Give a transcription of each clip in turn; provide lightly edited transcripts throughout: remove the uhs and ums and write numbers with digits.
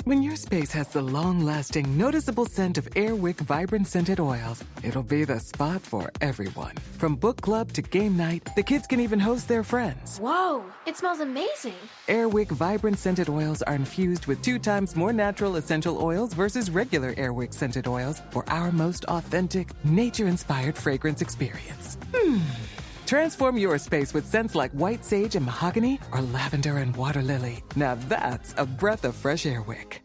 When your space has the long-lasting, noticeable scent of Airwick Vibrant Scented Oils, it'll be the spot for everyone. From book club to game night, the kids can even host their friends. Whoa, it smells amazing. Airwick Vibrant Scented Oils are infused with 2 times more natural essential oils versus regular Airwick Scented Oils for our most authentic, nature-inspired fragrance experience. Transform your space with scents like white sage and mahogany or lavender and water lily. Now that's a breath of fresh Airwick.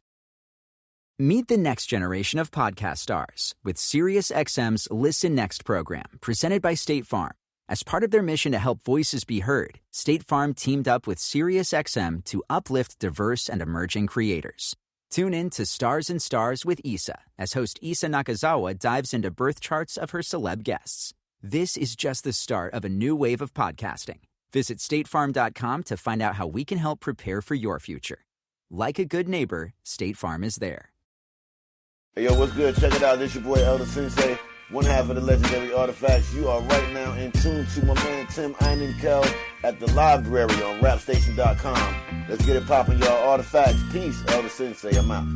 Meet the next generation of podcast stars with SiriusXM's Listen Next program, presented by State Farm. As part of their mission to help voices be heard, State Farm teamed up with SiriusXM to uplift diverse and emerging creators. Tune in to Stars and Stars with Issa, as host Issa Nakazawa dives into birth charts of her celeb guests. This is just the start of a new wave of podcasting. Visit statefarm.com to find out how we can help prepare for your future. Like a good neighbor, State Farm is there. Hey, yo, what's good? Check it out. This your boy, Elder Sensei, one half of the legendary Artifacts. You are right now in tune to my man, Tim Einenkel, at the library on rapstation.com. Let's get it popping, y'all. Artifacts. Peace, Elder Sensei. I'm out.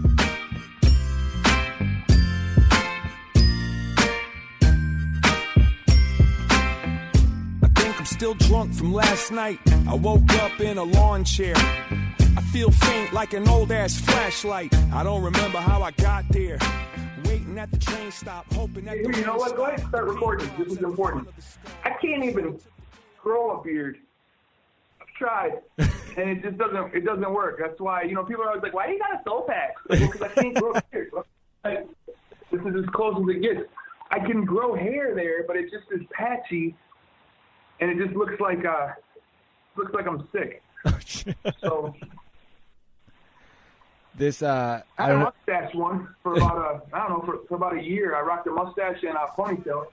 Still drunk from last night. I woke up in a lawn chair. I feel faint like an old ass flashlight. I don't remember how I got there. Waiting at the train stop, hoping that. You know what? Go ahead and start recording. This is important. I can't even grow a beard. I've tried, and it just doesn't work. That's why people are always like, "Why you got a soul pack?" Because I can't grow hair. Like, this is as close as it gets. I can grow hair there, but it just is patchy. And it just looks like I'm sick. So this I had a mustache one for about for about a year. I rocked a mustache and a ponytail.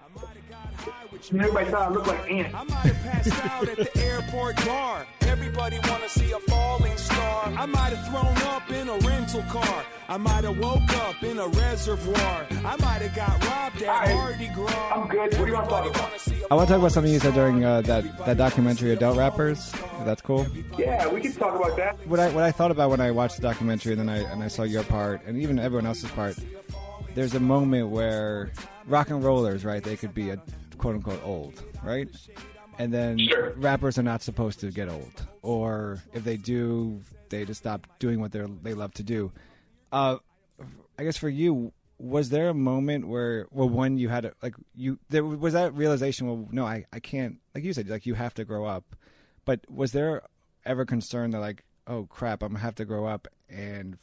And everybody thought I looked like Ant. I might have passed out at the airport bar. Everybody wanna see a falling star. I might have thrown up in a rental car. I might have woke up in a reservoir. I might have got robbed at Mardi Gras. I'm good. What do you want to talk about? I want to talk about something you said during that documentary, Adult Rappers. That's cool. Yeah, we can talk about that. What I thought about when I watched the documentary and then I saw your part and even everyone else's part, there's a moment where rock and rollers, right? They could be a quote unquote old, right? And then rappers are not supposed to get old, or if they do, they just stop doing what they love to do. I guess for you, was there a moment where, when you had there was that realization? Well, no, I can't. Like you said, like you have to grow up. But was there ever concern that like, oh crap, I'm gonna have to grow up and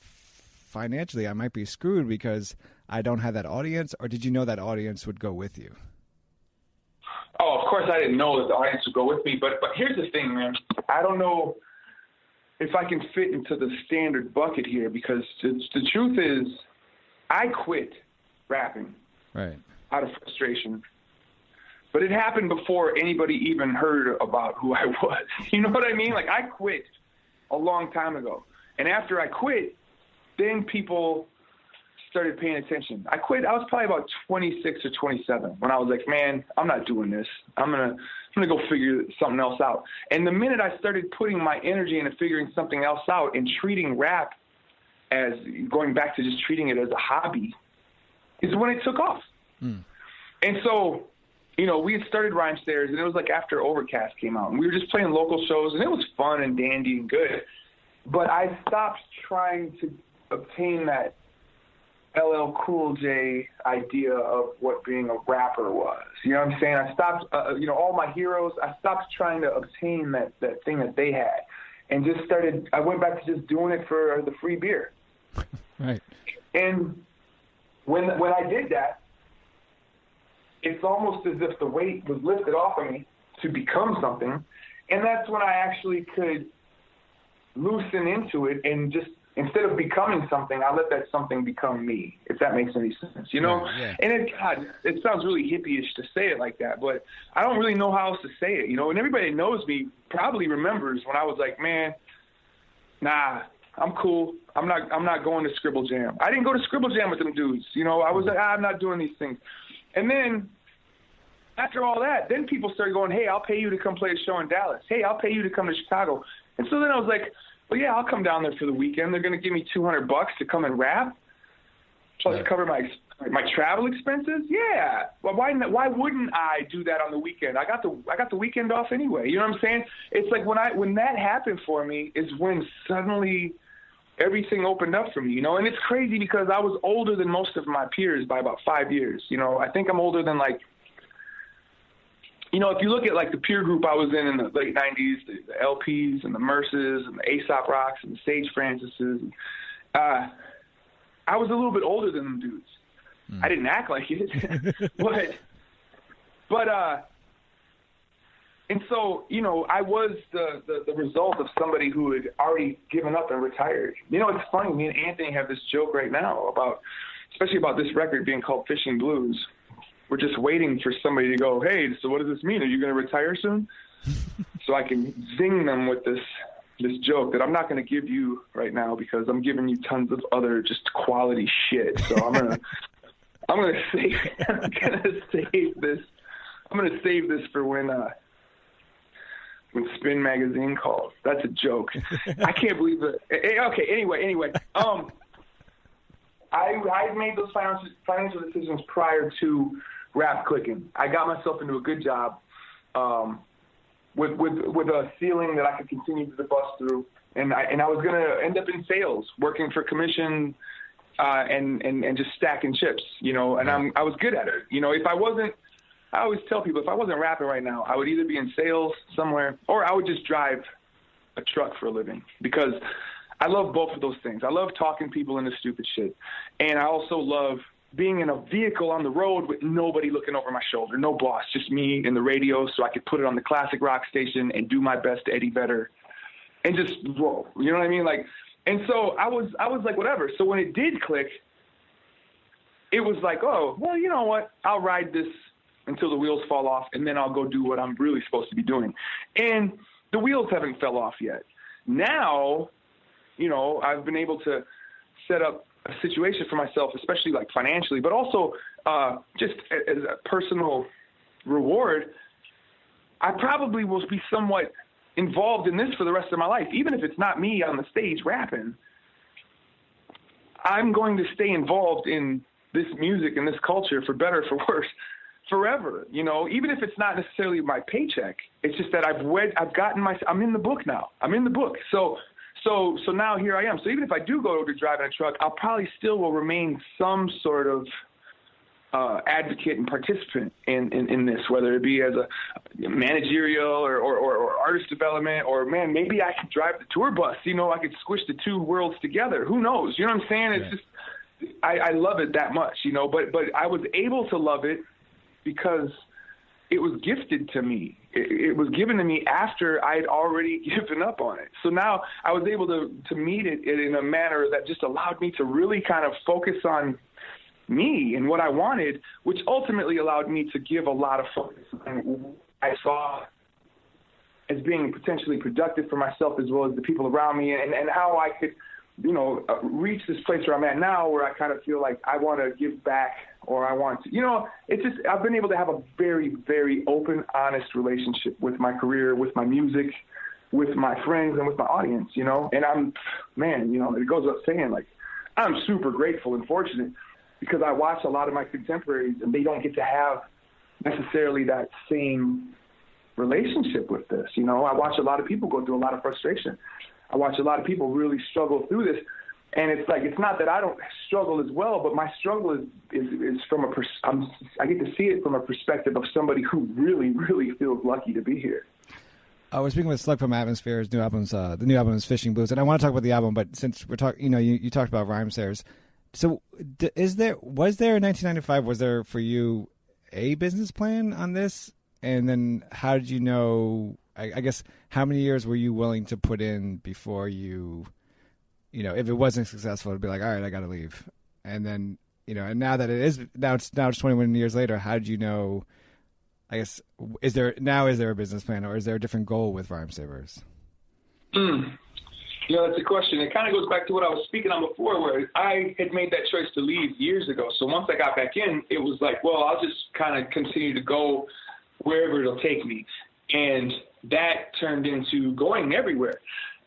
financially I might be screwed because I don't have that audience? Or did you know that audience would go with you? Oh, of course I didn't know that the audience would go with me. But here's the thing, man. I don't know if I can fit into the standard bucket here, because the truth is I quit rapping out of frustration. But it happened before anybody even heard about who I was. You know what I mean? Like, I quit a long time ago. And after I quit, then people started paying attention. I quit. I was probably about 26 or 27 when I was like, man, I'm not doing this. I'm gonna go figure something else out. And the minute I started putting my energy into figuring something else out and treating rap as going back to just treating it as a hobby is when it took off. And so, we had started Rhymesayers, and it was like after Overcast came out, and we were just playing local shows, and it was fun and dandy and good. But I stopped trying to obtain that LL Cool J idea of what being a rapper was. You know what I'm saying? I stopped, all my heroes, I stopped trying to obtain that thing that they had, and just I went back to just doing it for the free beer. Right. And when I did that, it's almost as if the weight was lifted off of me to become something. And that's when I actually could loosen into it and just, instead of becoming something, I let that something become me, if that makes any sense, Yeah. And it sounds really hippie-ish to say it like that, but I don't really know how else to say it, And everybody that knows me probably remembers when I was like, man, nah, I'm cool. I'm not going to Scribble Jam. I didn't go to Scribble Jam with them dudes. I was like, I'm not doing these things. And then after all that, then people started going, hey, I'll pay you to come play a show in Dallas. Hey, I'll pay you to come to Chicago. And so then I was like, well, yeah, I'll come down there for the weekend. They're going to give me $200 to come and rap, plus cover my travel expenses. Yeah. Well, why wouldn't I do that on the weekend? I got the weekend off anyway. You know what I'm saying? It's like when that happened for me is when suddenly everything opened up for me, you know. And it's crazy because I was older than most of my peers by about 5 years. You know, I think I'm older than, like, you know, if you look at, like, the peer group I was in the late 90s, the LPs and the Merces and the Aesop Rocks and the Sage Francises, I was a little bit older than them dudes. I didn't act like it, but and so, you know, I was the result of somebody who had already given up and retired. You know, it's funny, me and Anthony have this joke right now especially about this record being called Fishing Blues. We're just waiting for somebody to go, hey, so what does this mean? Are you going to retire soon? So I can zing them with this joke that I'm not going to give you right now because I'm giving you tons of other just quality shit. So I'm gonna save this for when Spin Magazine calls. That's a joke. I can't believe it. Okay. Anyway. I made those financial decisions prior to rap clicking. I got myself into a good job with a ceiling that I could continue to bust through, and I was gonna end up in sales, working for commission, and just stacking chips, you know. And I was good at it, you know. I always tell people, if I wasn't rapping right now, I would either be in sales somewhere or I would just drive a truck for a living, because I love both of those things. I love talking people into stupid shit, and I also love being in a vehicle on the road with nobody looking over my shoulder, no boss, just me and the radio, so I could put it on the classic rock station and do my best to Eddie Vedder and just roll. You know what I mean? Like, and so I was like, whatever. So when it did click, it was like, oh, well, you know what? I'll ride this until the wheels fall off, and then I'll go do what I'm really supposed to be doing. And the wheels haven't fell off yet. Now, you know, I've been able to set up a situation for myself, especially like financially, but also just as a personal reward. I probably will be somewhat involved in this for the rest of my life. Even if it's not me on the stage rapping, I'm going to stay involved in this music and this culture, for better or for worse, forever. You know, even if it's not necessarily my paycheck, it's just that I'm in the book now. I'm in the book. So now here I am. So even if I do go to driving a truck, I'll probably still will remain some sort of advocate and participant in this, whether it be as a managerial or artist development, or, man, maybe I could drive the tour bus. You know, I could squish the two worlds together. Who knows? You know what I'm saying? It's just, I love it that much, you know, but I was able to love it because it was gifted to me. It was given to me after I had already given up on it. So now I was able to meet it in a manner that just allowed me to really kind of focus on me and what I wanted, which ultimately allowed me to give a lot of focus on what I saw as being potentially productive for myself as well as the people around me, and how I could, you know, reach this place where I'm at now, where I kind of feel like I want to give back, or I want to, you know, it's just, I've been able to have a very, very open, honest relationship with my career, with my music, with my friends, and with my audience, you know. And man, you know, it goes without saying, like, I'm super grateful and fortunate, because I watch a lot of my contemporaries and they don't get to have necessarily that same relationship with this. You know, I watch a lot of people go through a lot of frustration. I watch a lot of people really struggle through this. And it's like, it's not that I don't struggle as well, but my struggle is from I get to see it from a perspective of somebody who really, really feels lucky to be here. We're speaking with Slug from Atmosphere's new albums. The new album is Fishing Blues, and I want to talk about the album. But since we're talking, you know, you talked about Rhymesayers. So, was there in 1995? Was there for you a business plan on this? And then, how did you know? I guess, how many years were you willing to put in before you know, if it wasn't successful, it'd be like, all right, I got to leave. And then, you know, and now that it is, now it's 21 years later. How did you know? I guess, is there a business plan, or is there a different goal with Rhymesayers? You know, that's a question. It kind of goes back to what I was speaking on before, where I had made that choice to leave years ago. So once I got back in, it was like, well, I'll just kind of continue to go wherever it'll take me. And that turned into going everywhere.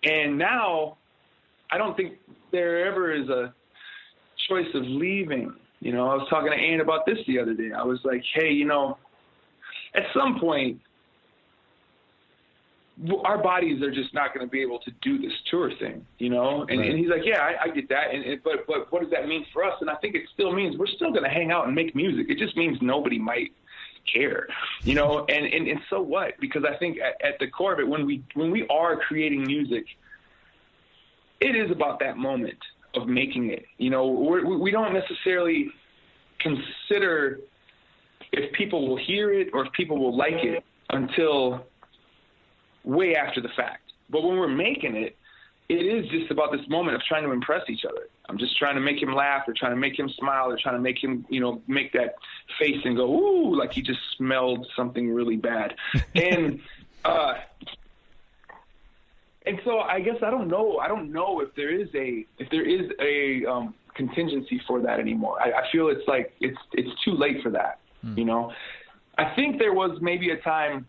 And now I don't think there ever is a choice of leaving. You know, I was talking to Ann about this the other day. I was like, hey, you know, at some point, our bodies are just not going to be able to do this tour thing, you know? And, right. and he's like, yeah, I get that. But what does that mean for us? And I think it still means we're still going to hang out and make music. It just means nobody might care, you know? And so what? Because I think at the core of it, when we are creating music, it is about that moment of making it. You know, we don't necessarily consider if people will hear it or if people will like it until way after the fact. But when we're making it, it is just about this moment of trying to impress each other. I'm just trying to make him laugh or trying to make him smile or trying to make him, you know, make that face and go, ooh, like he just smelled something really bad. And so I guess I don't know if there is a contingency for that anymore. I feel it's like it's too late for that. You know, I think there was maybe a time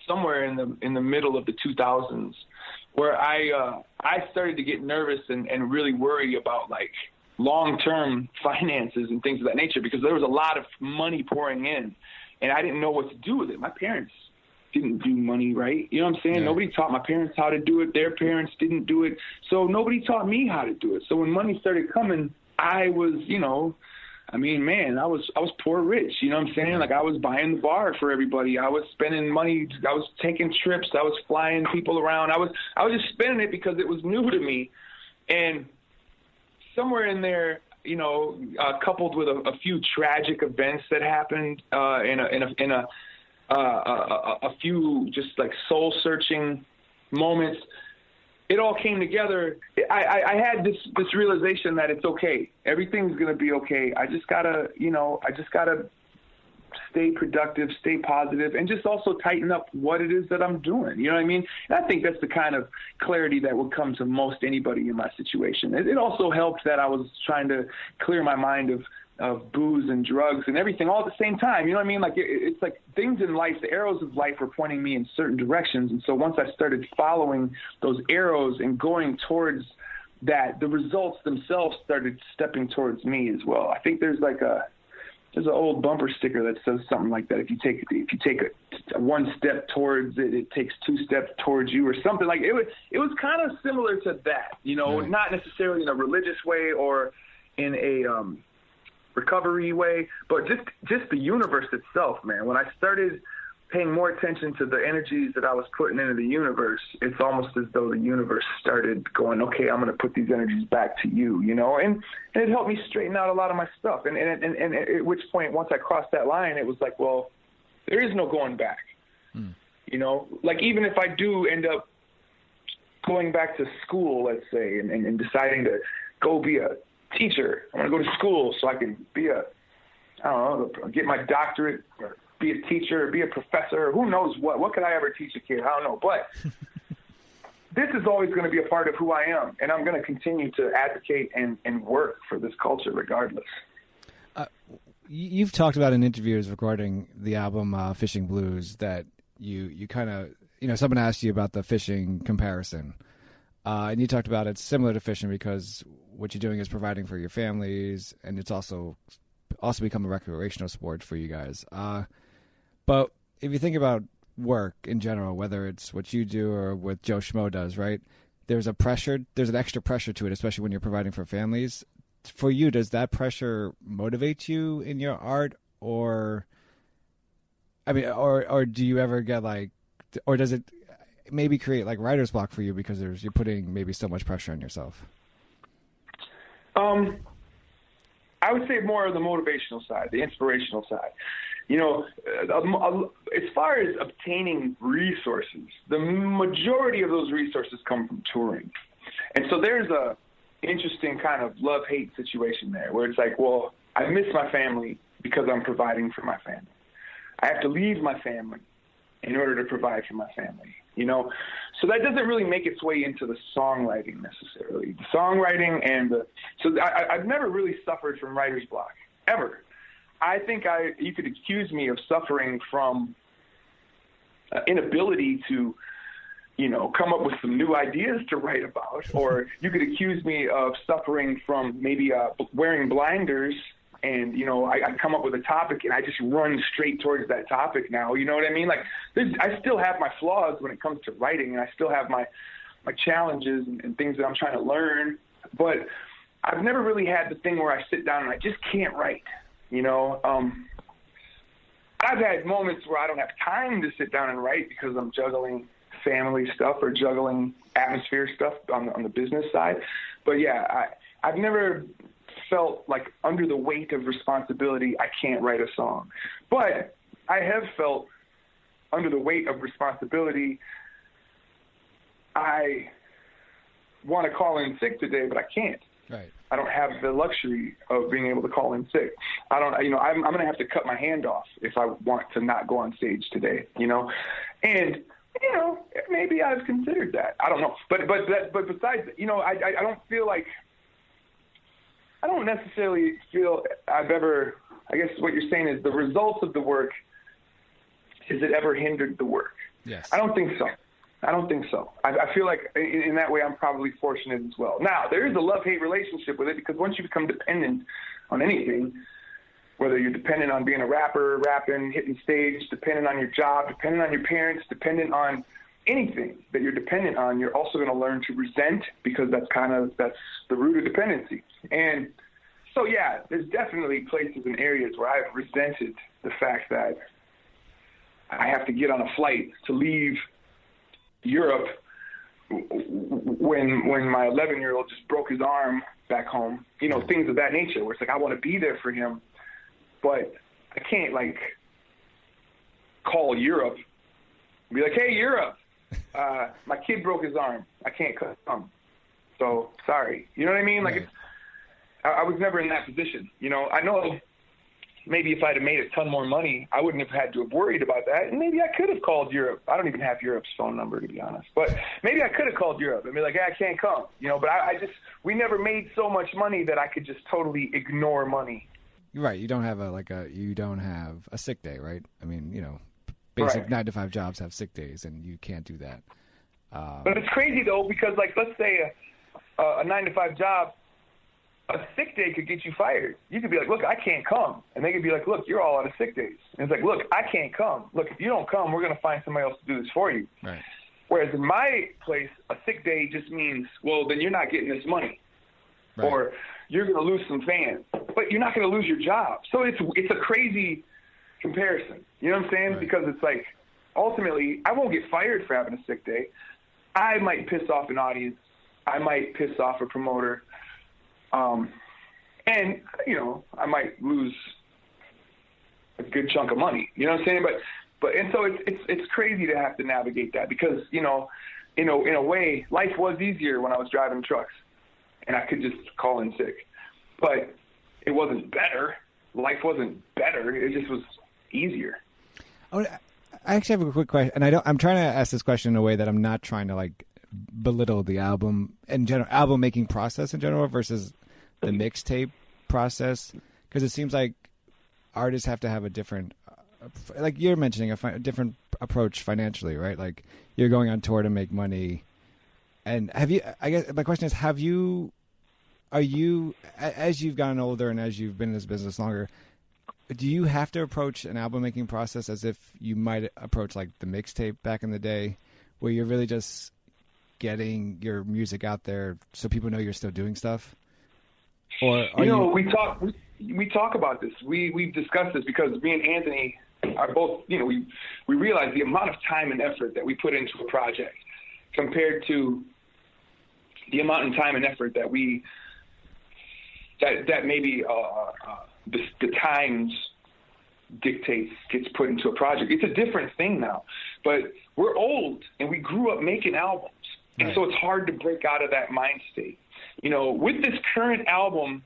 somewhere in the middle of the 2000s where I started to get nervous and really worry about like long-term finances and things of that nature, because there was a lot of money pouring in and I didn't know what to do with it. My parents didn't do money right. You know what I'm saying? Yeah. Nobody taught my parents how to do it. Their parents didn't do it. So nobody taught me how to do it. So when money started coming, I was, you know, I mean, man, I was poor rich, you know what I'm saying? Like I was buying the bar for everybody. I was spending money. I was taking trips. I was flying people around. I was just spending it because it was new to me. And somewhere in there, you know, coupled with a few tragic events that happened in a few just like soul searching moments, it all came together. I had this realization that it's okay. Everything's going to be okay. I just gotta stay productive, stay positive, and just also tighten up what it is that I'm doing. You know what I mean? And I think that's the kind of clarity that would come to most anybody in my situation. It also helped that I was trying to clear my mind of booze and drugs and everything all at the same time. You know what I mean? Like it's like things in life, the arrows of life were pointing me in certain directions. And so once I started following those arrows and going towards that, the results themselves started stepping towards me as well. I think there's an old bumper sticker that says something like that. If you take a one step towards it, it takes two steps towards you, or something like it. It was kind of similar to that, you know, right. Not necessarily in a religious way or in a recovery way, but just the universe itself, man. When I started paying more attention to the energies that I was putting into the universe, it's almost as though the universe started going, okay, I'm going to put these energies back to you, you know, and it helped me straighten out a lot of my stuff. And at which point, once I crossed that line, it was like, well, there is no going back. You know, like even if I do end up going back to school, let's say, and deciding to go be a teacher, I want to go to school so I can be get my doctorate or be a teacher or be a professor. Who knows what could I ever teach a kid? I don't know. But this is always going to be a part of who I am. And I'm going to continue to advocate and work for this culture regardless. You've talked about in interviews regarding the album Fishing Blues that you kind of, you know, someone asked you about the fishing comparison. And you talked about it's similar to fishing because what you're doing is providing for your families, and it's also become a recreational sport for you guys. But if you think about work in general, whether it's what you do or what Joe Schmo does, right? There's an extra pressure to it, especially when you're providing for families. For you, does that pressure motivate you in your art, or do you ever get or does it maybe create like writer's block for you because you're putting maybe so much pressure on yourself? I would say more of the motivational side, the inspirational side. You know, as far as obtaining resources, the majority of those resources come from touring. And so there's a interesting kind of love-hate situation there where it's like, well, I miss my family because I'm providing for my family. I have to leave my family in order to provide for my family, you know? So that doesn't really make its way into the songwriting necessarily. The songwriting I've never really suffered from writer's block, ever. I think you could accuse me of suffering from inability to come up with some new ideas to write about, or you could accuse me of suffering from maybe wearing blinders, and I come up with a topic and I just run straight towards that topic now. You know what I mean? Like, I still have my flaws when it comes to writing, and I still have my challenges and things that I'm trying to learn, but I've never really had the thing where I sit down and I just can't write. I've had moments where I don't have time to sit down and write because I'm juggling family stuff or juggling atmosphere stuff on the business side. But yeah, I've never felt like under the weight of responsibility, I can't write a song. But I have felt under the weight of responsibility, I want to call in sick today, but I can't. Right. I don't have the luxury of being able to call in sick. I'm going to have to cut my hand off if I want to not go on stage today, and maybe I've considered that. I don't know. But besides, I don't feel like, I don't necessarily feel I've ever, I guess what you're saying is the results of the work, has it ever hindered the work? Yes. I don't think so. I feel like in that way I'm probably fortunate as well. Now, there is a love-hate relationship with it, because once you become dependent on anything, whether you're dependent on being a rapper, rapping, hitting stage, dependent on your job, dependent on your parents, dependent on anything that you're dependent on, you're also going to learn to resent, because that's the root of dependency. And so, yeah, there's definitely places and areas where I've resented the fact that I have to get on a flight to leave Europe when my 11-year-old just broke his arm back home, things of that nature, where it's like I want to be there for him, but I can't call Europe and be like, hey, Europe, my kid broke his arm, I can't come, so sorry. You know what I mean? Like, I was never in that position. I know maybe if I'd have made a ton more money, I wouldn't have had to have worried about that. And maybe I could have called Europe. I don't even have Europe's phone number, to be honest. But maybe I could have called Europe and be like, hey, I can't come. But we never made so much money that I could just totally ignore money. Right. You don't have you don't have a sick day, right? I mean, basic 9-to-5 jobs have sick days, and you can't do that. But it's crazy, though, because, let's say a 9-to-5 job, a sick day could get you fired. You could be like, look, I can't come. And they could be like, look, you're all out of sick days. And it's like, look, I can't come. Look, if you don't come, we're going to find somebody else to do this for you. Right. Whereas in my place, a sick day just means, well, then you're not getting this money. Right. Or you're going to lose some fans. But you're not going to lose your job. So it's a crazy comparison. You know what I'm saying? Right. Because it's like, ultimately, I won't get fired for having a sick day. I might piss off an audience. I might piss off a promoter. And, I might lose a good chunk of money, you know what I'm saying? And so it's crazy to have to navigate that, because, in a way, life was easier when I was driving trucks and I could just call in sick, but it wasn't better. Life wasn't better. It just was easier. I actually have a quick question, and I'm trying to ask this question in a way that I'm not trying to belittle the album in general, album making process in general versus the mixtape process, because it seems like artists have to have a different, like you're mentioning, a different approach financially, right? Like, you're going on tour to make money, and I guess my question is, are you, as you've gotten older and as you've been in this business longer, do you have to approach an album making process as if you might approach the mixtape back in the day, where you're really just getting your music out there so people know you're still doing stuff? Or we talk about this. We've discussed this, because me and Anthony are both, we realize the amount of time and effort that we put into a project compared to the amount of time and effort that that maybe the times dictates gets put into a project. It's a different thing now, but we're old and we grew up making albums. And so it's hard to break out of that mind state. With this current album,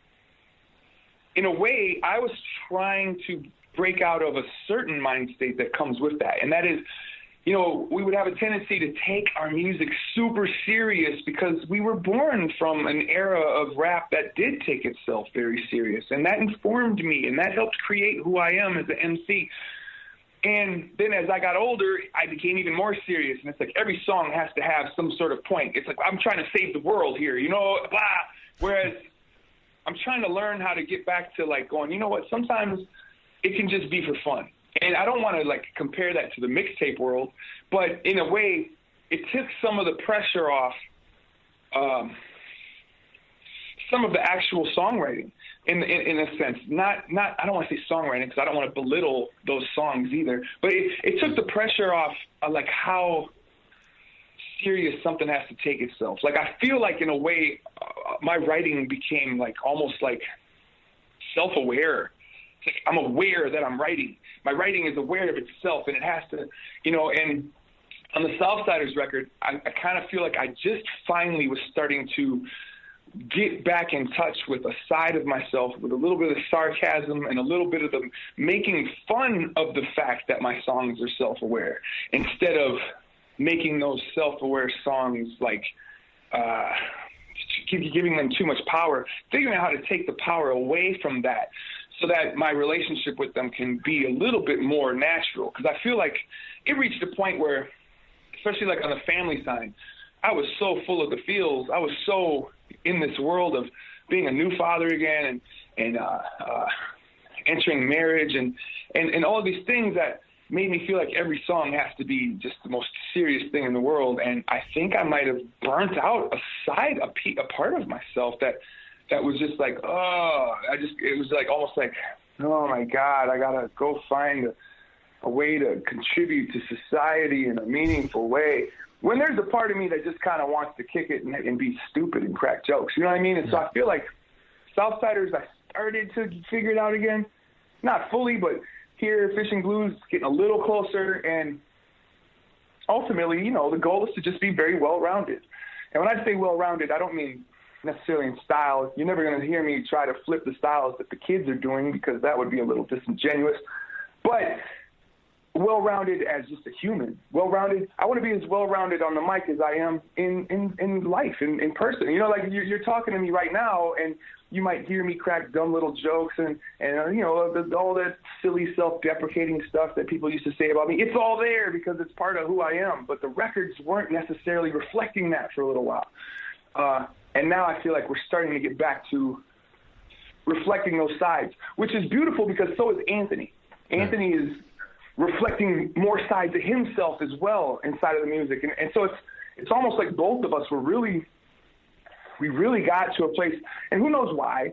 in a way, I was trying to break out of a certain mind state that comes with that. And that is, we would have a tendency to take our music super serious, because we were born from an era of rap that did take itself very serious. And that informed me, and that helped create who I am as an MC. And then as I got older, I became even more serious. And it's like every song has to have some sort of point. It's like I'm trying to save the world here, blah. Whereas I'm trying to learn how to get back to like going, you know what, sometimes it can just be for fun. And I don't want to like compare that to the mixtape world, but in a way, it took some of the pressure off some of the actual songwriting in a sense. Not I don't want to say songwriting because I don't want to belittle those songs either, but it took the pressure off like how serious something has to take itself. Like I feel like in a way my writing became like almost like self-aware. It's like I'm aware that I'm writing. My writing is aware of itself, and it has to, and on the Southsiders record, I kind of feel like I just finally was starting to get back in touch with a side of myself with a little bit of sarcasm and a little bit of the making fun of the fact that my songs are self-aware instead of making those self-aware songs like giving them too much power, figuring out how to take the power away from that so that my relationship with them can be a little bit more natural. Because I feel like it reached a point where, especially like on the family side, I was so full of the feels. I was so in this world of being a new father again and entering marriage and all of these things that made me feel like every song has to be just the most serious thing in the world. And I think I might have burnt out a part of myself that was just like, it was like almost like, oh my God, I gotta go find a way to contribute to society in a meaningful way. When there's a part of me that just kind of wants to kick it and be stupid and crack jokes, you know what I mean? And so I feel like Southsiders, I started to figure it out again. Not fully, but here, Fishing Blues, getting a little closer. And ultimately, the goal is to just be very well-rounded. And when I say well-rounded, I don't mean necessarily in style. You're never going to hear me try to flip the styles that the kids are doing because that would be a little disingenuous. But well-rounded as just a human. Well-rounded. I want to be as well-rounded on the mic as I am in life, in person. Like you're talking to me right now, and you might hear me crack dumb little jokes and all that silly self-deprecating stuff that people used to say about me. It's all there because it's part of who I am. But the records weren't necessarily reflecting that for a little while. And now I feel like we're starting to get back to reflecting those sides, which is beautiful because so is Anthony. Anthony is reflecting more sides of himself as well inside of the music. And so it's almost like both of us we really got to a place, and who knows why,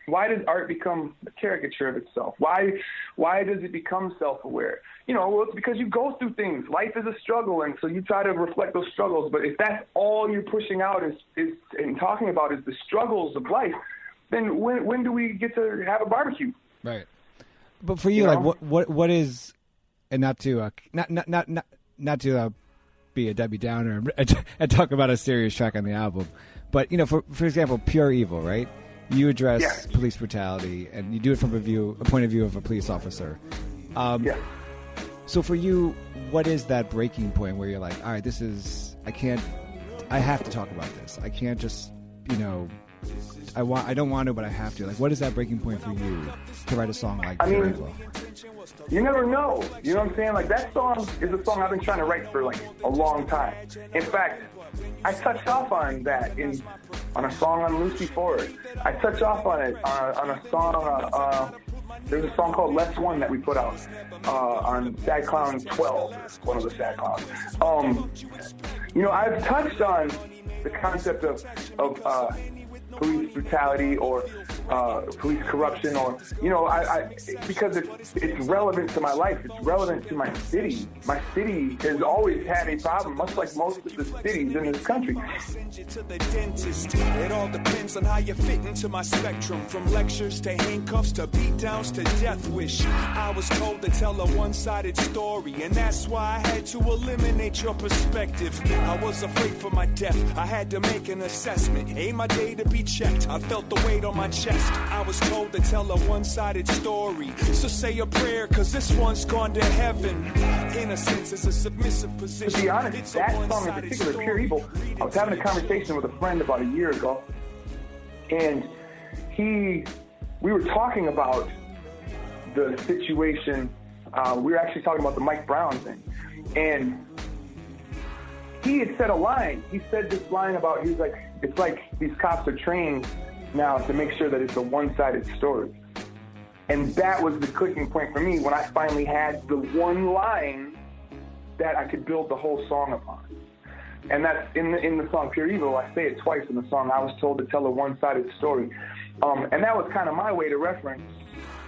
why does art become a caricature of itself? Why does it become self-aware? Well, it's because you go through things. Life is a struggle, and so you try to reflect those struggles. But if that's all you're pushing out is and talking about is the struggles of life, then when do we get to have a barbecue? Right. But for you, like what is, and not to be a Debbie Downer and talk about a serious track on the album, but for example, Pure Evil, right? You address police brutality, and you do it from a point of view of a police officer. So for you, what is that breaking point where you're like, all right, I have to talk about this. I can't just, I don't want to, but I have to. Like, what is that breaking point for you to write a song like Pure Evil? You never know. You know what I'm saying? Like, that song is a song I've been trying to write for, like, a long time. In fact, I touched off on that on a song on Lucy Ford. I touched off on it on a song, there's a song called Less One that we put out on Sad Clown 12, one of the Sad Clowns. I've touched on the concept of police brutality or police corruption, or because it's relevant to my life. It's relevant to my city. My city has always had a problem, much like most of the cities in this country. It all depends on how you fit into my spectrum, from lectures to handcuffs to beatdowns to death wish. I was told to tell a one-sided story, and that's why I had to eliminate your perspective. I was afraid for my death. I had to make an assessment. Ain't my day to be checked. I felt the weight on my chest. I was told to tell a one-sided story. So say a prayer, cause this one's gone to heaven. Innocence is a submissive position. To be honest, that song in particular, Pure Evil, I was having a conversation with a friend about a year ago, and we were talking about the situation we were actually talking about the Mike Brown thing. And he had said a line. He said this line about, he was like, it's like these cops are trained now to make sure that it's a one-sided story. And that was the clicking point for me when I finally had the one line that I could build the whole song upon. And that's in the song Pure Evil. I say it twice in the song. I was told to tell a one-sided story. And that was kind of my way to reference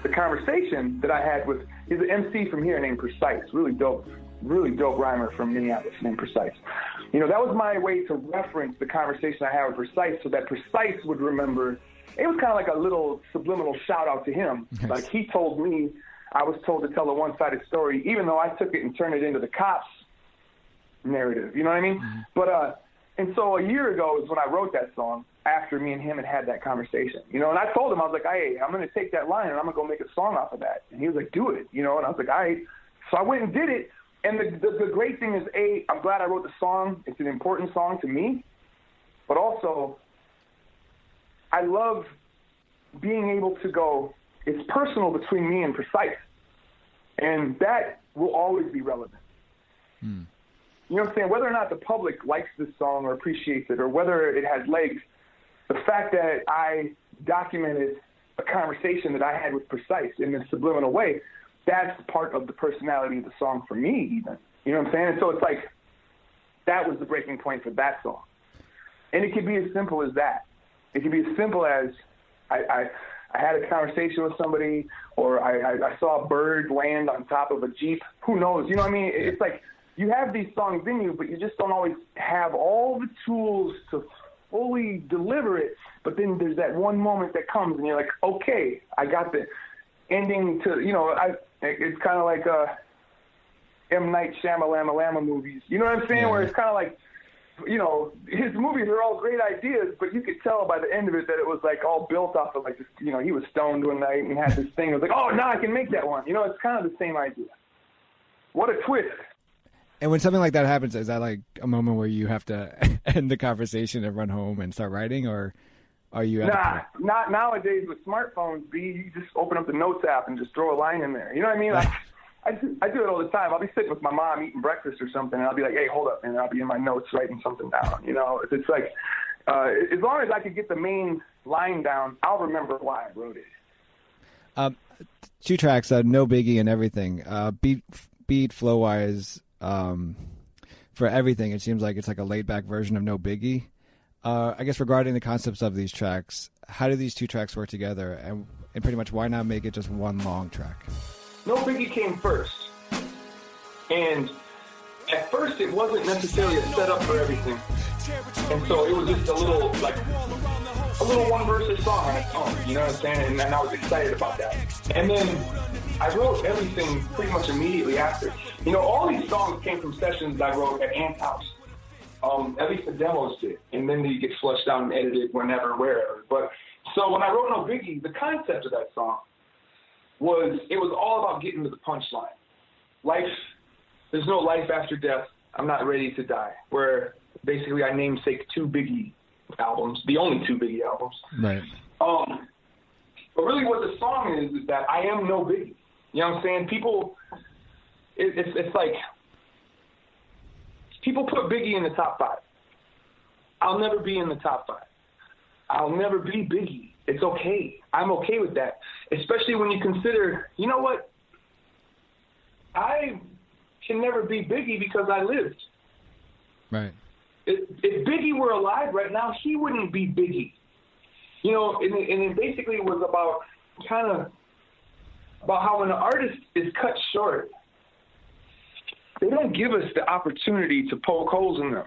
the conversation that I had with, he's an MC from here named Precise, really dope rhymer from Minneapolis named Precise. You know, that was my way to reference the conversation I had with Precise so that Precise would remember. It was kind of like a little subliminal shout out to him. Yes. Like he told me I was told to tell a one-sided story, even though I took it and turned it into the cops narrative. You know what I mean? Mm-hmm. But, and so a year ago is when I wrote that song after me and him had that conversation, you know, and I told him, I was like, hey, I'm going to take that line and I'm going to go make a song off of that. And he was like, do it, you know, and I was like, all right. So I went and did it. And the great thing is, I'm glad I wrote the song. It's an important song to me. But also, I love being able to go, it's personal between me and Precise. And that will always be relevant. You know what I'm saying? Whether or not the public likes this song or appreciates it or whether it has legs, the fact that I documented a conversation that I had with Precise in a subliminal way, that's part of the personality of the song for me even. You know what I'm saying? And so it's like, that was the breaking point for that song. And it could be as simple as that. It could be as simple as I had a conversation with somebody or I saw a bird land on top of a Jeep. Who knows? You know what I mean? It's like you have these songs in you, but you just don't always have all the tools to fully deliver it. But then there's that one moment that comes and you're like, okay, I got the ending to, you know, it's kind of like M. Night Shyamalan movies. You know what I'm saying? Yeah. Where it's kind of like, you know, his movies are all great ideas, but you could tell by the end of it that it was like all built off of like this, you know, he was stoned one night and had this thing. It was like, oh, now I can make that one. You know, it's kind of the same idea. What a twist. And when something like that happens, is that like a moment where you have to end the conversation and run home and start writing, or are you? Not nowadays with smartphones. You just open up the Notes app and just throw a line in there. You know what I mean? I do it all the time. I'll be sitting with my mom eating breakfast or something, and I'll be like, hey, hold up, and I'll be in my notes writing something down. You know, it's like as long as I could get the main line down, I'll remember why I wrote it. 2 tracks, No Biggie and Everything. Beat flow wise. For everything, it seems like it's like a laid-back version of No Biggie. I guess regarding the concepts of these tracks, how do these 2 tracks work together? And pretty much, why not make it just one long track? No Biggie came first. And at first, it wasn't necessarily a setup for everything. And so it was just a little one-verse song on its own. You know what I'm saying? And I was excited about that. And then I wrote everything pretty much immediately after. You know, all these songs came from sessions I wrote at Ant's house. At least the demos did. And then they get flushed out and edited whenever, wherever. But so when I wrote No Biggie, the concept of that song was all about getting to the punchline. Life, there's no life after death. I'm not ready to die. Where basically I namesake 2 Biggie albums, the only 2 Biggie albums. Right. But really what the song is that I am no Biggie. You know what I'm saying? People, it's like, people put Biggie in the top 5. I'll never be in the top 5. I'll never be Biggie. It's okay. I'm okay with that. Especially when you consider, you know what? I can never be Biggie because I lived. Right. If Biggie were alive right now, he wouldn't be Biggie. You know, and it basically was about how when an artist is cut short, they don't give us the opportunity to poke holes in them.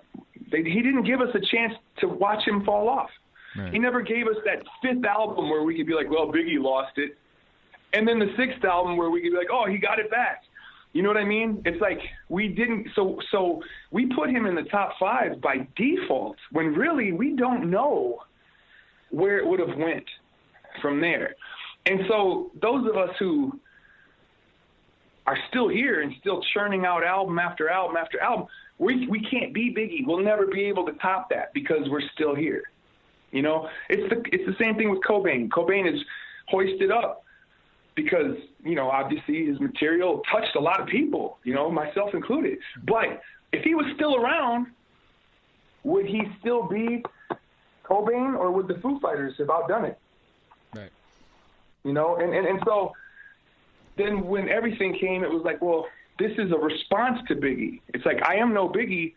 He didn't give us a chance to watch him fall off. Right. He never gave us that 5th album where we could be like, well, Biggie lost it. And then the 6th album where we could be like, oh, he got it back. You know what I mean? It's like we didn't. So we put him in the top 5 by default when really we don't know where it would have went from there. And so those of us who are still here and still churning out album after album after album, we can't be Biggie. We'll never be able to top that because we're still here. You know, it's the same thing with Cobain. Cobain is hoisted up because, you know, obviously his material touched a lot of people, you know, myself included. But if he was still around, would he still be Cobain, or would the Foo Fighters have outdone it? Right. You know, and so then when everything came, it was like, well, this is a response to Biggie. It's like, I am no Biggie,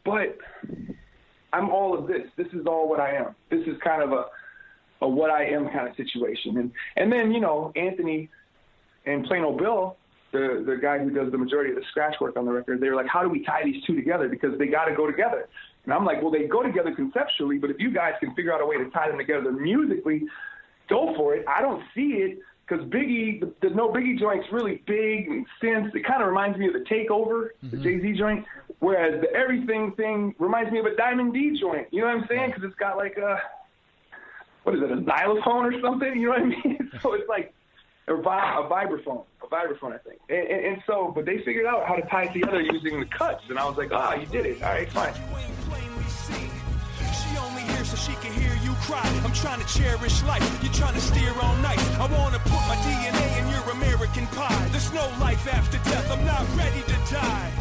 but I'm all of this. This is all what I am. This is kind of a what I am kind of situation. And then, you know, Anthony and Plain Old Bill, the guy who does the majority of the scratch work on the record, they were like, how do we tie these two together? Because they got to go together. And I'm like, well, they go together conceptually, but if you guys can figure out a way to tie them together musically, go for it. I don't see it, because Biggie, the No Biggie joint's really big and synth. It kind of reminds me of the Takeover, the Jay-Z joint, whereas the Everything thing reminds me of a Diamond D joint. You know what I'm saying? Because it's got like a, what is it, a xylophone or something? You know what I mean? So it's like a vibraphone, I think. And so, but they figured out how to tie it together using the cuts, and I was like, you did it. All right, fine. She only here so she can hear you cry. I'm trying to cherish life. You're trying to steer all night. I want to put my DNA in your American pie. There's no life after death. I'm not ready to die.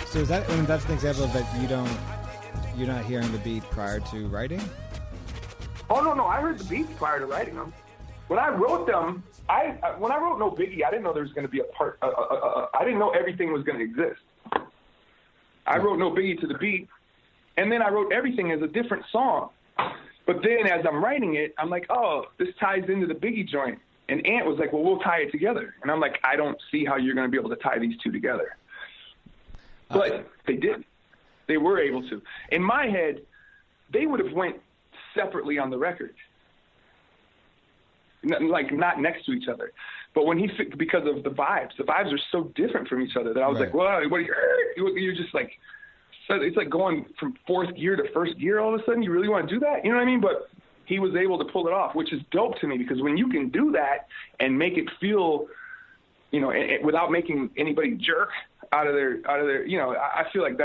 So is that, that's an example that you're not hearing the beat prior to writing? Oh, no, I heard the beats prior to writing them. When I wrote them, when I wrote No Biggie, I didn't know there was going to be a part, I didn't know everything was going to exist. I wrote No Biggie to the beat, and then I wrote Everything as a different song. But then as I'm writing it, I'm like, oh, this ties into the Biggie joint. And Ant was like, well, we'll tie it together. And I'm like, I don't see how you're going to be able to tie these two together. But they did. They were able to. In my head, they would have went separately on the record, like not next to each other. But when because of the vibes are so different from each other that I was like, well, what are you're just like, so it's like going from fourth gear to first gear all of a sudden. You really want to do that? You know what I mean? But he was able to pull it off, which is dope to me, because when you can do that and make it feel, you know, without making anybody jerk out of their, you know, I feel like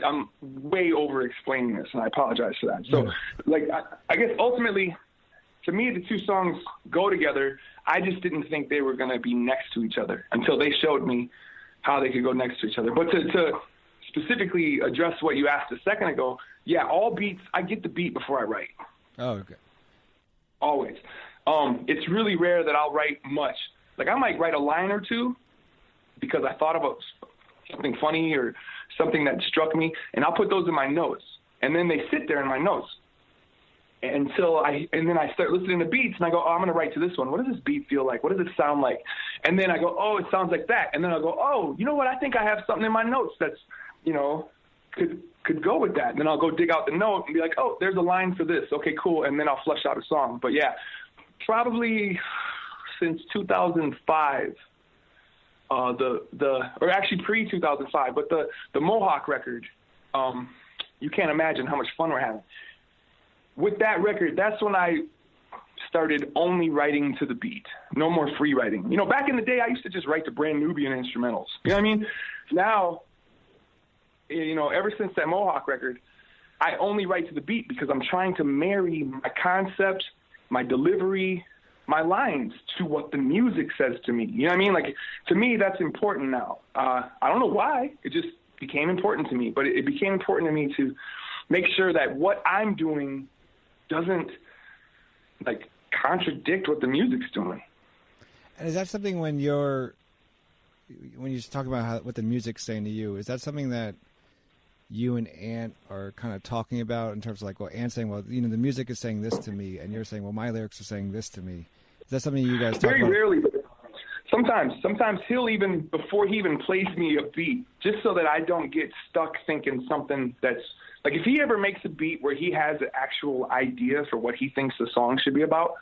I'm way over explaining this, and I apologize for that. So, like, I guess ultimately, to me, the two songs go together. I just didn't think they were going to be next to each other until they showed me how they could go next to each other. But to specifically address what you asked a second ago, yeah, all beats, I get the beat before I write. Oh, okay. Always. It's really rare that I'll write much. Like, I might write a line or two because I thought about something funny or something that struck me, and I'll put those in my notes. And then they sit there in my notes and then I start listening to beats, and I go, oh, I'm going to write to this one. What does this beat feel like? What does it sound like? And then I go, oh, it sounds like that. And then I'll go, oh, you know what? I think I have something in my notes that's, you know, could go with that. And then I'll go dig out the note and be like, oh, there's a line for this. Okay, cool. And then I'll flesh out a song. But yeah, probably since 2005, or actually pre-2005, but the Mohawk record, you can't imagine how much fun we're having. With that record, that's when I started only writing to the beat. No more free writing. You know, back in the day, I used to just write to Brand Nubian instrumentals. You know what I mean? Now, you know, ever since that Mohawk record, I only write to the beat because I'm trying to marry my concept, my delivery, my lines to what the music says to me. You know what I mean? Like, to me, that's important now. I don't know why. It just became important to me. But it became important to me to make sure that what I'm doing doesn't, like, contradict what the music's doing. And is that something when you're talking about what the music's saying to you, is that something that you and Ant are kind of talking about in terms of, like, well, Ant's saying, well, you know, the music is saying this to me, and you're saying, well, my lyrics are saying this to me. Is that something you guys talk about? Very rarely. Sometimes he'll even, before he even plays me a beat, just so that I don't get stuck thinking something that's, like, if he ever makes a beat where he has an actual idea for what he thinks the song should be about,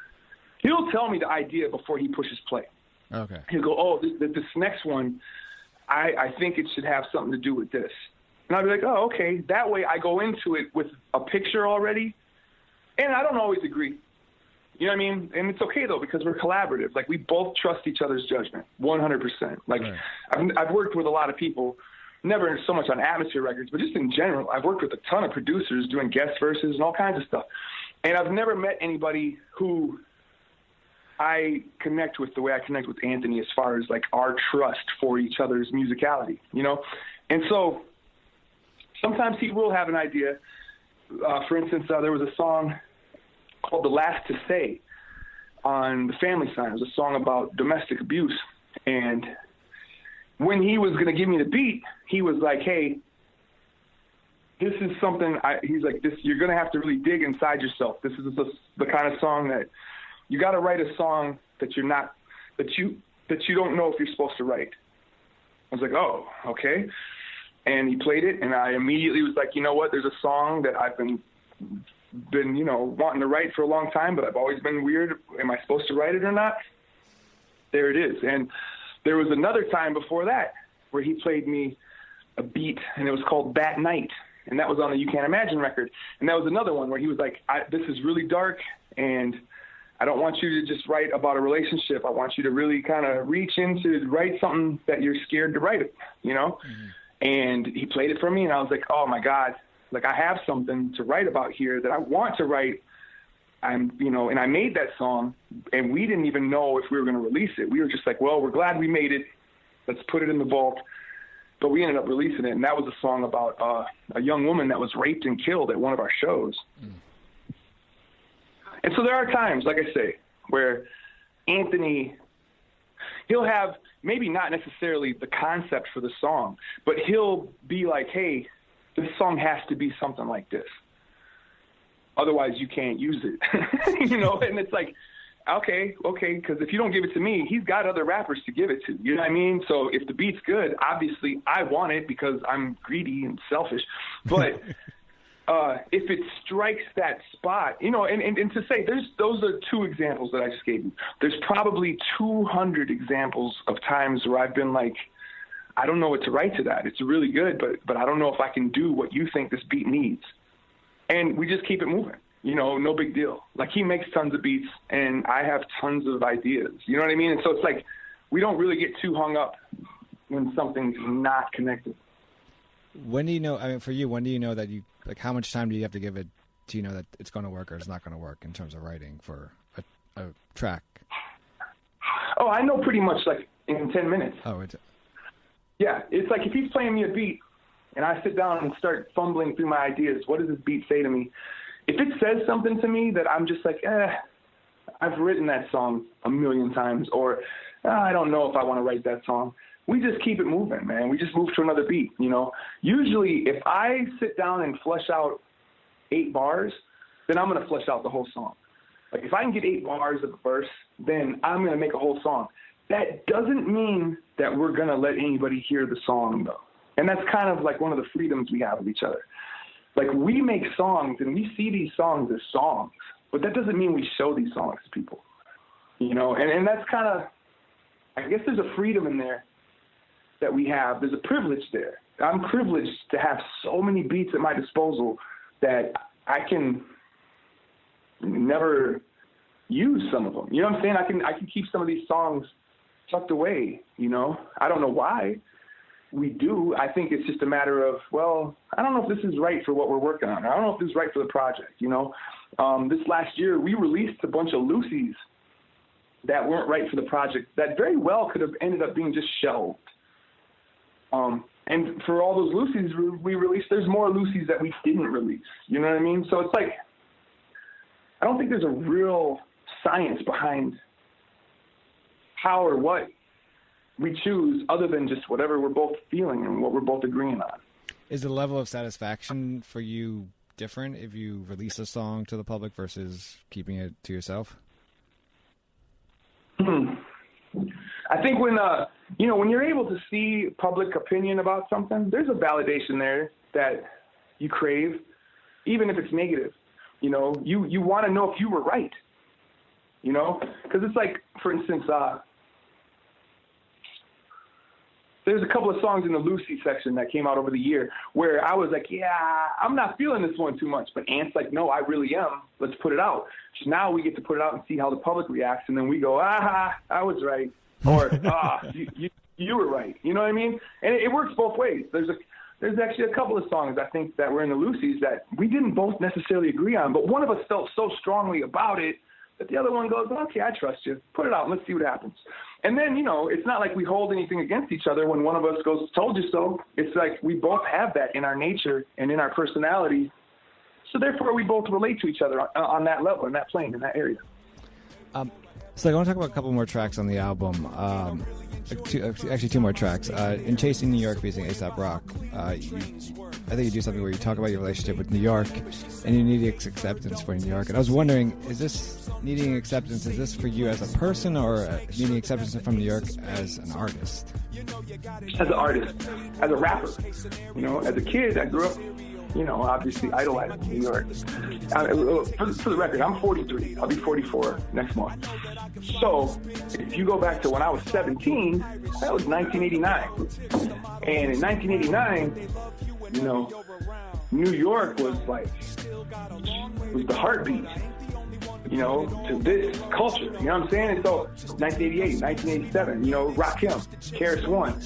he'll tell me the idea before he pushes play. Okay. He'll go, oh, this next one, I think it should have something to do with this. And I'll be like, oh, okay. That way I go into it with a picture already, and I don't always agree. You know what I mean? And it's okay, though, because we're collaborative. Like, we both trust each other's judgment, 100%. Like, right. I've worked with a lot of people, never so much on Atmosphere Records, but just in general. I've worked with a ton of producers doing guest verses and all kinds of stuff. And I've never met anybody who I connect with the way I connect with Anthony as far as like our trust for each other's musicality, you know? And so sometimes he will have an idea. For instance, there was a song called The Last to Say on the Family Sign. It was a song about domestic abuse. And when he was going to give me the beat, he was like, hey, this is something, he's like, this, you're going to have to really dig inside yourself. This is the kind of song that you got to write a song that you're not, that you don't know if you're supposed to write. I was like, oh, okay. And he played it, and I immediately was like, you know what? There's a song that I've been, you know, wanting to write for a long time, but I've always been weird. Am I supposed to write it or not? There it is. And there was another time before that where he played me a beat, and it was called That Night. And that was on the You Can't Imagine record. And that was another one where he was like, this is really dark, and I don't want you to just write about a relationship. I want you to really kind of reach into write something that you're scared to write, you know? Mm-hmm. And he played it for me, and I was like, oh, my God. Like, I have something to write about here that I want to write. You know, and I made that song, and we didn't even know if we were going to release it. We were just like, well, we're glad we made it. Let's put it in the vault. But we ended up releasing it, and that was a song about a young woman that was raped and killed at one of our shows. Mm. And so there are times, like I say, where Anthony, he'll have maybe not necessarily the concept for the song, but he'll be like, hey, this song has to be something like this. Otherwise, you can't use it, you know? And it's like, okay, because if you don't give it to me, he's got other rappers to give it to. You know what I mean? So if the beat's good, obviously I want it because I'm greedy and selfish. But if it strikes that spot, you know, and to say those are two examples that I just gave you. There's probably 200 examples of times where I've been like, I don't know what to write to that. It's really good, but I don't know if I can do what you think this beat needs. And we just keep it moving. You know, no big deal. Like, he makes tons of beats, and I have tons of ideas. You know what I mean? And so it's like we don't really get too hung up when something's not connected. When do you know, I mean, for you, when do you know that you, like, how much time do you have to give it to, you know, that it's going to work or it's not going to work in terms of writing for a track? Oh, I know pretty much, like, in 10 minutes. Oh, it's... Yeah, it's like if he's playing me a beat and I sit down and start fumbling through my ideas, what does this beat say to me? If it says something to me that I'm just like, I've written that song a million times, or I don't know if I want to write that song, we just keep it moving, man. We just move to another beat, you know. Usually if I sit down and flesh out 8 bars, then I'm going to flesh out the whole song. Like, if I can get 8 bars of a verse, then I'm going to make a whole song. That doesn't mean that we're going to let anybody hear the song, though. And that's kind of like one of the freedoms we have with each other. Like, we make songs and we see these songs as songs, but that doesn't mean we show these songs to people, you know? And that's kind of, I guess there's a freedom in there that we have. There's a privilege there. I'm privileged to have so many beats at my disposal that I can never use some of them. You know what I'm saying? I can keep some of these songs tucked away, you know? I don't know why we do. I think it's just a matter of, well, I don't know if this is right for what we're working on. I don't know if this is right for the project, you know? This last year, we released a bunch of loosies that weren't right for the project that very well could have ended up being just shelved. And for all those loosies we released, there's more loosies that we didn't release. You know what I mean? So it's like, I don't think there's a real science behind how or what we choose other than just whatever we're both feeling and what we're both agreeing on. Is the level of satisfaction for you different if you release a song to the public versus keeping it to yourself? I think when, you know, when you're able to see public opinion about something, there's a validation there that you crave, even if it's negative. You know, you want to know if you were right, you know, because it's like, for instance, there's a couple of songs in the Lucy section that came out over the year where I was like, yeah, I'm not feeling this one too much. But Ant's like, no, I really am. Let's put it out. So now we get to put it out and see how the public reacts. And then we go, I was right. Or, you were right. You know what I mean? And it works both ways. There's there's actually a couple of songs I think that were in the Lucy's that we didn't both necessarily agree on, but one of us felt so strongly about it that the other one goes, okay, I trust you. Put it out and let's see what happens. And then, you know, it's not like we hold anything against each other when one of us goes, told you so. It's like we both have that in our nature and in our personality. So therefore, we both relate to each other on that level, in that plane, in that area. So I want to talk about a couple more tracks on the album. Two more tracks. In Chasing New York, featuring A$AP Rock, I think you do something where you talk about your relationship with New York and you need acceptance for New York. And I was wondering, is this needing acceptance, is this for you as a person or needing acceptance from New York as an artist? As an artist, as a rapper. You know, as a kid, I grew up, you know, obviously idolizing New York. For the record, I'm 43. I'll be 44 next month. So if you go back to when I was 17, that was 1989. And in 1989, you know, New York was the heartbeat, you know, to this culture. You know what I'm saying? And so 1988, 1987, you know, Rakim, KRS-One,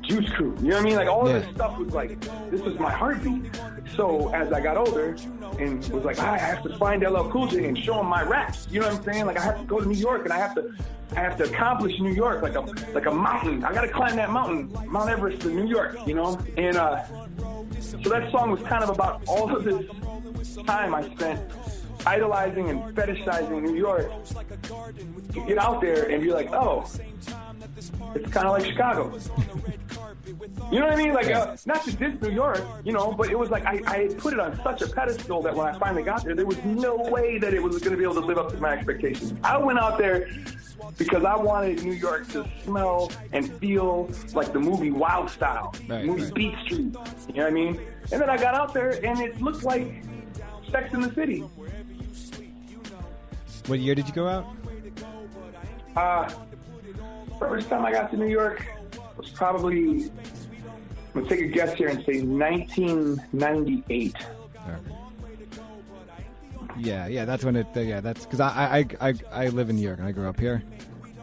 Juice Crew. You know what I mean? Like all of this stuff was like, this was my heartbeat. So as I got older and was like, I have to find LL Cool J and show him my raps. You know what I'm saying? Like I have to go to New York and I have to accomplish New York like a mountain. I got to climb that mountain, Mount Everest in New York, you know? And so that song was kind of about all of this time I spent idolizing and fetishizing New York to get out there and be like, oh, it's kind of like Chicago. You know what I mean? Like, not to diss New York, you know, but it was like I had put it on such a pedestal that when I finally got there was no way that it was going to be able to live up to my expectations. I went out there because I wanted New York to smell and feel like the movie Wild Style, movie Beat Street. You know what I mean? And then I got out there and it looked like Sex in the City. What year did you go out? First time I got to New York was probably, I'm going to take a guess here and say 1998. Yeah, that's when that's because I live in New York and I grew up here.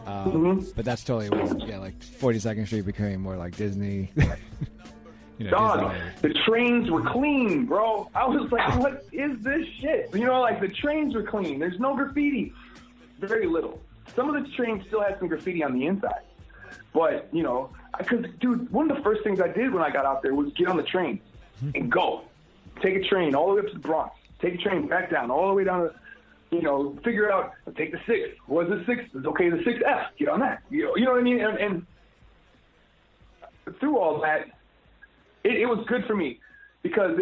But that's totally when, like 42nd Street became more like Disney. You know, Dog, the trains were clean, bro. I was like, what is this shit? You know, like the trains were clean. There's no graffiti. Very little. Some of the trains still had some graffiti on the inside. But, you know, because, dude, one of the first things I did when I got out there was get on the train and go. Take a train all the way up to the Bronx. Take a train back down, all the way down to, you know, figure out, take the 6th. What's the 6th? It's okay, the 6F. Get on that. You know what I mean? And through all that, it was good for me because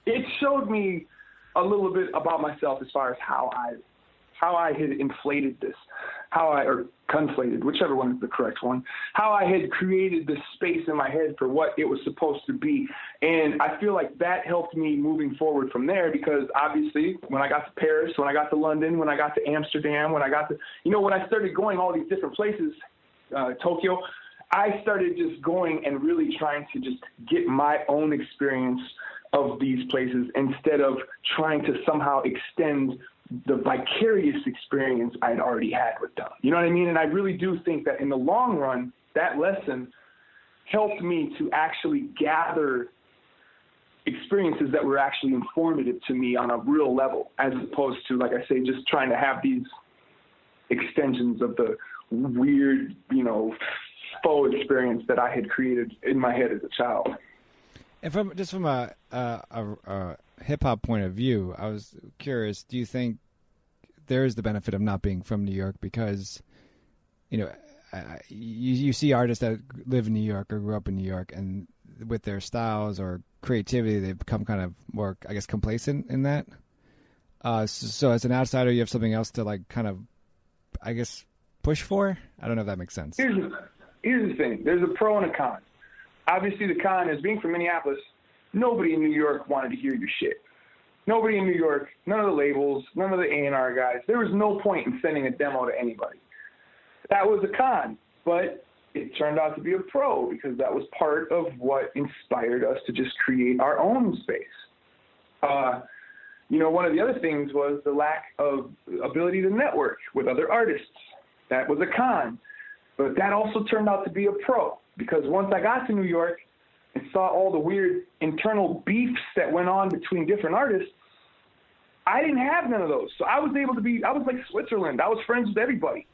it showed me a little bit about myself as far as how I had inflated this, or conflated, whichever one is the correct one, how I had created this space in my head for what it was supposed to be. And I feel like that helped me moving forward from there because obviously when I got to Paris, when I got to London, when I got to Amsterdam, when I started going all these different places, Tokyo, I started just going and really trying to just get my own experience of these places instead of trying to somehow extend the vicarious experience I'd already had with them. You know what I mean? And I really do think that in the long run, that lesson helped me to actually gather experiences that were actually informative to me on a real level, as opposed to, like I say, just trying to have these extensions of the weird, you know, faux experience that I had created in my head as a child. And from a hip-hop point of view, I was curious, do you think there is the benefit of not being from New York because, you know, you see artists that live in New York or grew up in New York and with their styles or creativity, they've become kind of more, I guess, complacent in that. So as an outsider, you have something else to, like, kind of, I guess, push for? I don't know if that makes sense. Here's the thing. There's a pro and a con. Obviously, the con is being from Minneapolis, nobody in New York wanted to hear your shit. Nobody in New York, none of the labels, none of the A&R guys. There was no point in sending a demo to anybody. That was a con, but it turned out to be a pro because that was part of what inspired us to just create our own space. You know, one of the other things was the lack of ability to network with other artists. That was a con, but that also turned out to be a pro because once I got to New York and saw all the weird internal beefs that went on between different artists, I didn't have none of those. So I was like Switzerland. I was friends with everybody.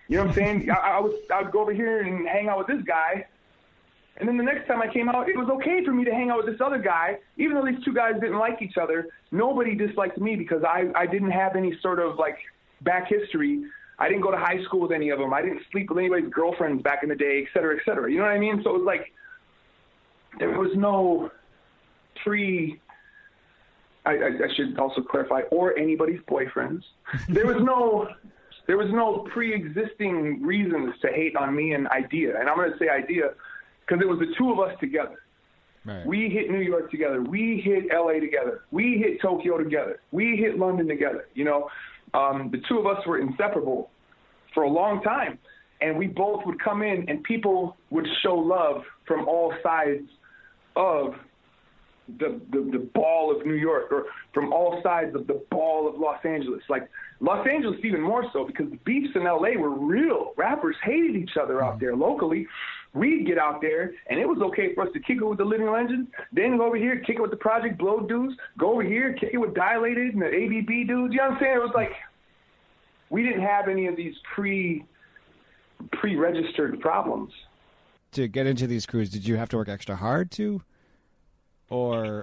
You know what I'm saying? I would go over here and hang out with this guy. And then the next time I came out, it was okay for me to hang out with this other guy. Even though these two guys didn't like each other, nobody disliked me because I didn't have any sort of like back history. I didn't go to high school with any of them. I didn't sleep with anybody's girlfriends back in the day, et cetera, et cetera. You know what I mean? So it was like there was no I should also clarify, or anybody's boyfriends. There was no pre-existing reasons to hate on me and Idea. And I'm going to say Idea because it was the two of us together. Right. We hit New York together. We hit LA together. We hit Tokyo together. We hit London together. You know, the two of us were inseparable for a long time. And we both would come in and people would show love from all sides of the ball of New York, or from all sides of the ball of Los Angeles. Like Los Angeles even more so, because the beefs in LA were real. Rappers hated each other out there locally. We'd get out there and it was okay for us to kick it with the Living Legends, then go over here, kick it with the Project Blow dudes, go over here, kick it with Dilated and the ABB dudes. You know what I'm saying? It was like we didn't have any of these pre-registered problems. To get into these crews, did you have to work extra hard to? Or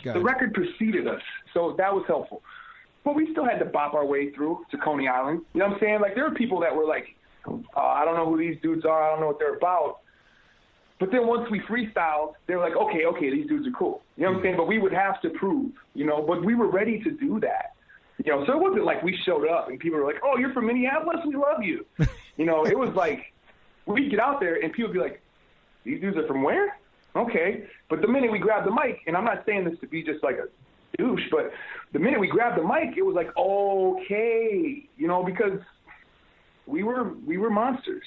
the record preceded us, so that was helpful. But we still had to bop our way through to Coney Island. You know what I'm saying? Like, there were people that were like, I don't know who these dudes are. I don't know what they're about. But then once we freestyled, they were like, okay, these dudes are cool. You know what I'm saying? But we would have to prove, you know, but we were ready to do that. You know, so it wasn't like we showed up and people were like, oh, you're from Minneapolis? We love you. You know, it was like we'd get out there and people would be like, these dudes are from where? Okay. But the minute we grabbed the mic, and I'm not saying this to be just like a douche, but the minute we grabbed the mic, it was like, okay, you know, because we were monsters.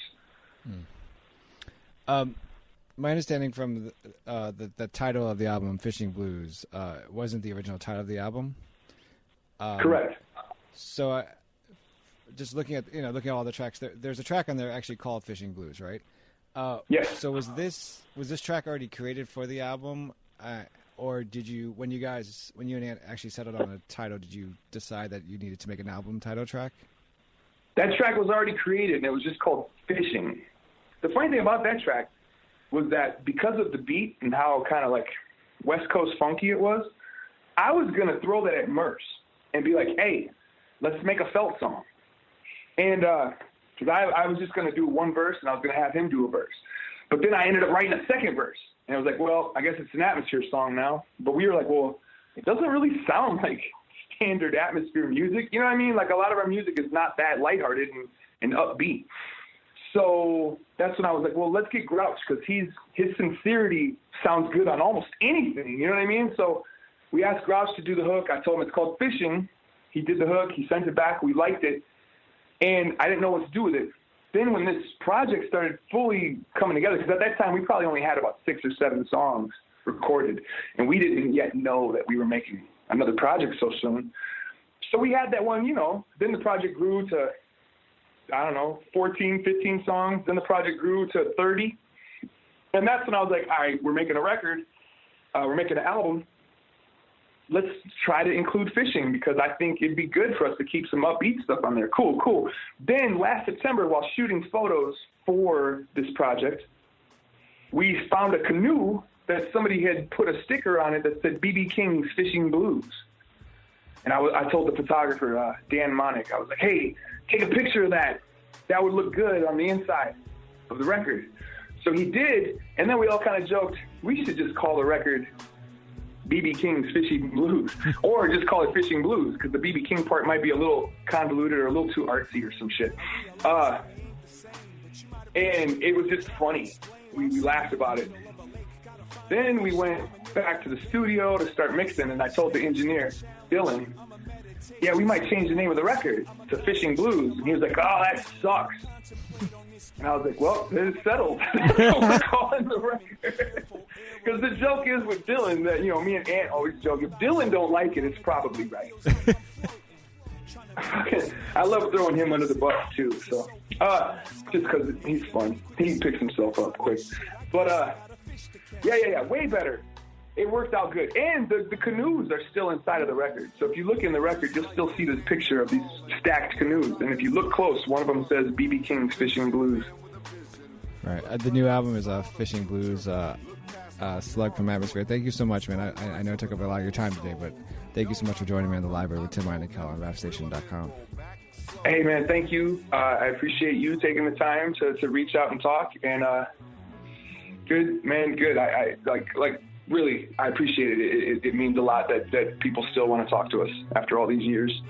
My understanding from the title of the album, Fishing Blues, wasn't the original title of the album. Correct. So just looking at all the tracks, there's a track on there actually called Fishing Blues, right? Yes. So was this track already created for the album, or did you, when you and Ant actually settled on a title, did you decide that you needed to make an album title track? That track was already created, and it was just called Fishing. The funny thing about that track was that because of the beat and how kind of like West Coast funky it was, I was going to throw that at Merce and be like, hey, let's make a felt song. And because I was just going to do one verse, and I was going to have him do a verse. But then I ended up writing a second verse. And I was like, well, I guess it's an atmosphere song now. But we were like, well, it doesn't really sound like standard atmosphere music. You know what I mean? Like, a lot of our music is not that lighthearted and upbeat. So that's when I was like, well, let's get Grouch, because his sincerity sounds good on almost anything. You know what I mean? So we asked Grouch to do the hook. I told him it's called Fishing. He did the hook. He sent it back. We liked it. And I didn't know what to do with it. Then when this project started fully coming together, because at that time we probably only had about 6 or 7 songs recorded, and we didn't yet know that we were making another project so soon. So we had that one, you know. Then the project grew to, 14, 15 songs. Then the project grew to 30. And that's when I was like, all right, we're making a record. We're making an album. Let's try to include fishing, because I think it'd be good for us to keep some upbeat stuff on there. Cool. Then last September, while shooting photos for this project, we found a canoe that somebody had put a sticker on it that said BB King's Fishing Blues. And I told the photographer, Dan Monick, I was like, hey, take a picture of that. That would look good on the inside of the record. So he did, and then we all kind of joked, we should just call the record BB King's Fishing Blues, or just call it Fishing Blues, because the BB King part might be a little convoluted or a little too artsy or some shit. And it was just funny. We laughed about it. Then we went back to the studio to start mixing, and I told the engineer, Dylan, yeah, we might change the name of the record to Fishing Blues. And he was like, oh, that sucks. And I was like, well, it's settled. That's what we're calling the record. Because the joke is with Dylan that, me and Ant always joke, if Dylan don't like it, it's probably right. I love throwing him under the bus too. So, just because he's fun, he picks himself up quick. But yeah, way better. It worked out good, and the canoes are still inside of the record. So if you look in the record, you'll still see this picture of these stacked canoes. And if you look close, one of them says B.B. King's Fishing Blues. Right. The new album is Fishing Blues, Slug from Atmosphere. Thank you so much, man. I know it took up a lot of your time today, but thank you so much for joining me in the library with Tim Einenkel on Rhymesayers.com. Hey, man, thank you. I appreciate you taking the time to reach out and talk. And good, man, good. I really, I appreciate it. It means a lot that people still want to talk to us after all these years.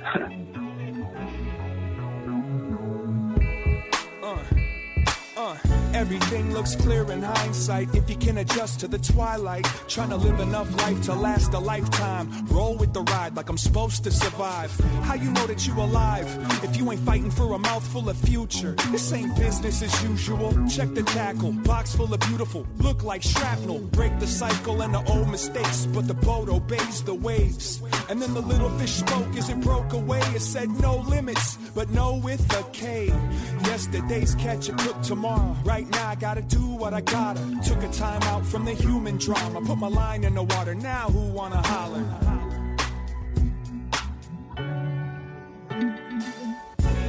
Everything looks clear in hindsight if you can adjust to the twilight. Trying to live enough life to last a lifetime. Roll with the ride like I'm supposed to survive. How you know that you alive if you ain't fighting for a mouthful of future? This ain't business as usual. Check the tackle, box full of beautiful, look like shrapnel. Break the cycle and the old mistakes, but the boat obeys the waves. And then the little fish spoke as it broke away. It said no limits, but no with a K. Yesterday's catch, it took tomorrow. Right now I gotta do what I gotta. Took a time out from the human drama. Put my line in the water, now who wanna holler?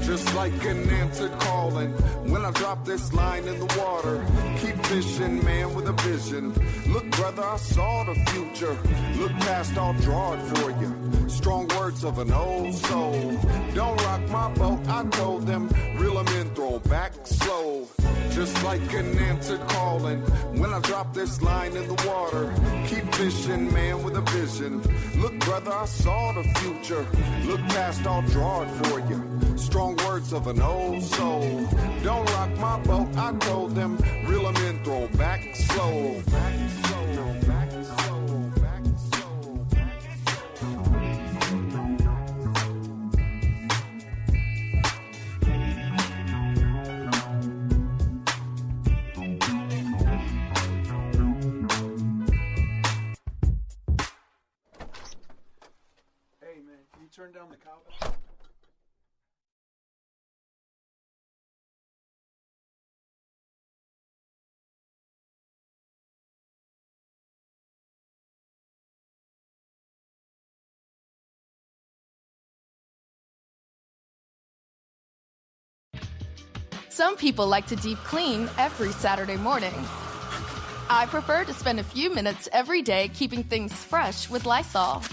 Just like an answer calling when I drop this line in the water. Keep fishing, man, with a vision. Look, brother, I saw the future. Look past, I'll draw it for you. Strong words of an old soul. Don't rock my boat, I told them. Reel them in, throw back slow. Just like an answer calling when I drop this line in the water. Keep fishing, man, with a vision. Look, brother, I saw the future. Look past, I'll draw it for you. Strong words of an old soul. Don't rock my boat, I told them. Reel them in, throw back slow. Back slow, back slow, back slow, back Hey, man, can you turn down the cowbell? Some people like to deep clean every Saturday morning. I prefer to spend a few minutes every day keeping things fresh with Lysol.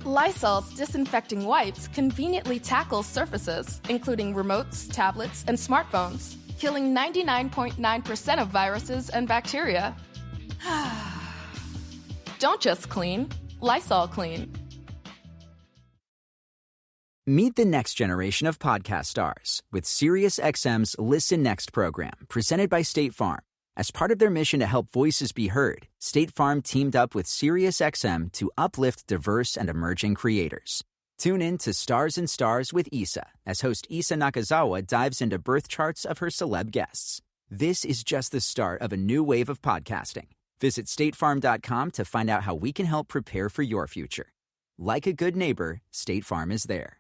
Lysol's disinfecting wipes conveniently tackle surfaces, including remotes, tablets, and smartphones, killing 99.9% of viruses and bacteria. Don't just clean, Lysol clean. Meet the next generation of podcast stars with SiriusXM's Listen Next program, presented by State Farm. As part of their mission to help voices be heard, State Farm teamed up with SiriusXM to uplift diverse and emerging creators. Tune in to Stars and Stars with Issa, as host Issa Nakazawa dives into birth charts of her celeb guests. This is just the start of a new wave of podcasting. Visit statefarm.com to find out how we can help prepare for your future. Like a good neighbor, State Farm is there.